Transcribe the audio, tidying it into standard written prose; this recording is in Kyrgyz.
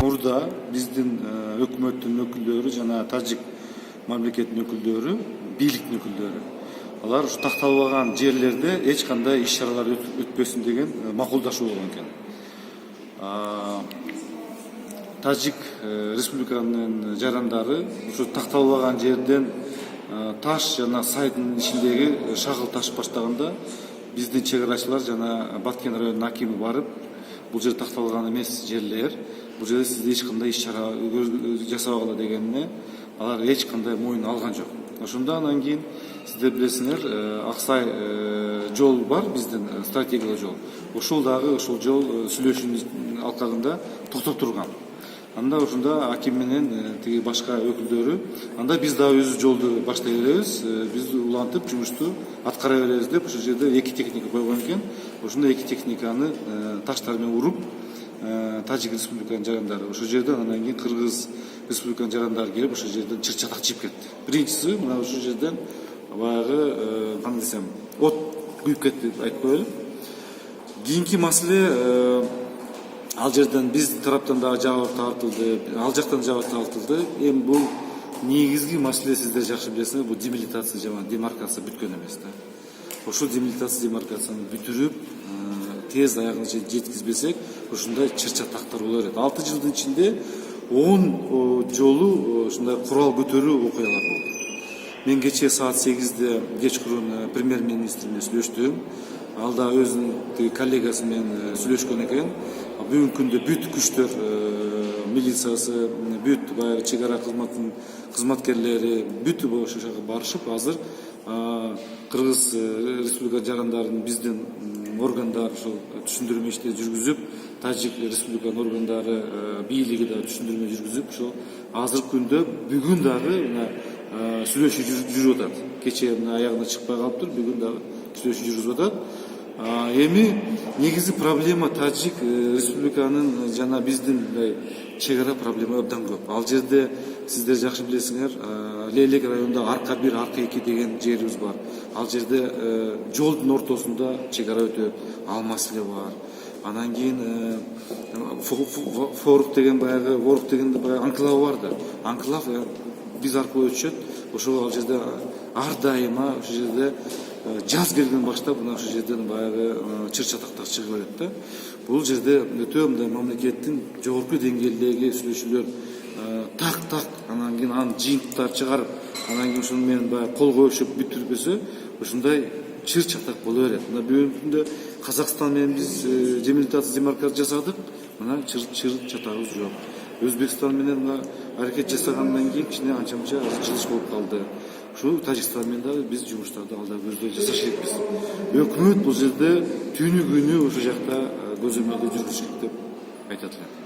мурда биздин өкмөттүн өкүлдөрү жана тажик мамлекетинин өкүлдөрү, бийликтин өкүлдөрү алар ушу такталбаган жерлерде эч кандай иш чаралар өтпөсүн деген макулдашуу болгон экен. Тажик республиканын жарандары ушу такталбаган жерден таш жана сайдын ичиндеги шагыл ташып баштаганда биздин чек арачылар жана Баткен районунун акими барып, бул жер такталган эмес жерлер, бул жерде сизде эч кандай иш чара жасабагыла дегенине алар эч кандай моюн алган жок. Ошондо анан кийин сиздер билесиңер, Аксай жол бар, биздин стратегиялык жол. Ошол дагы ошол жол сүйлөшүүнүн алкагында токтоп турган. Анда ошондо аким менен тиги башка өкүлдөрү, анда биз дагы өзү жолду баштай беребиз, биз улантып жумушту аткара беребиз деп ошол жерде 2 техника койгон экен. Ошондо 2 техниканы таштар менен уруп, Тажик республиканын жарандары ошол жерден, анан кийин Кыргыз республиканын жарандары келип ошол жерден чыр-чатак чыгып кетти. Биринчиси мына ошол жерден баягы кандай десем, от күйүп кетти деп айтып коелу. Кийинки маселе, ал жерден биздин тараптан дагы жабык тартылды, ал жактан жабык тартылды. Эми бул негизги маселе, сиздер жакшы билесиңер, бул демилитация жана демаркация бүткөн эмес да. Ошол демилитация демаркацияны бүтүрүп, тез аягына жеткизбесек, ушундай чыр-чатактар боло берет. 6 жылдын ичинде 10 жолу ушундай курал көтөрүү окуялар болду. Мен кечээ саат 8-де кечкурун премьер-министр менен сүйлөштүм. Ал да өзүнүн коллегасы менен сүйлөшкөн экен. Бүгүнкү күндө бүт күчтөр, милициясы, бүт баягы чек ара кызматынын кызматкерлери бүт ошол жака барышып, азыр Кыргыз республика жарандарын биздин органдар ошол түшүндүрмө иштери жүргүзүп, Тажик республиканын органдары бийлиги да түшүндүрмө жүргүзүп, ошол азыркы күндө бүгүн дагы сүйлөшүү жүрүп атат. Кечээ аягына чыкпай калыптыр, бүгүн дагы сүйлөшүү жүргүзүп атат. Эми негизи проблема Тажик республиканын жана биздин чек ара проблема абдан көп. Ал жерде сиздер жакшы билесиңер, Лелек районунда арка 1, арка 2 деген жерибиз бар. Ал жерде жолдун ортосунда чек ара өтөт, ал маселе бар. Анан кийин Ворук деген баягы анклав бар да. Анклав биз аркылуу өтүшөт. Ошол ал жерде ар дайыма ошол жерде жаз келген баштап ошол жерден баягы чыр-чатактар чыгып берет да. Бул жерде өтө мындай мамлекеттин жогорку деңгээлдеги сүйлөшүүлөр так, анан кийин анын жыйынтыктарын чыгарып, анан кийин ошону менен баягы кол коюшуп бүтүрбөсө, ушундай чыр-чатак боло берет. Мына бүгүнкү күндө Казакстан менен биз демилитация демаркация жасадык, мына чыр-чатагыбыз жок. Өзбекстан менен мына аракет жасагандан кийин кичине анча-мынча жылыш болуп калды. Ушул Тажикстан менен дагы биз жумуштарды алда көздөй жасаш керекпиз. Өкмөт бул жерде түнү күнү ошол жакта көзөмөлдө жүргүзүш керек деп айтат элем.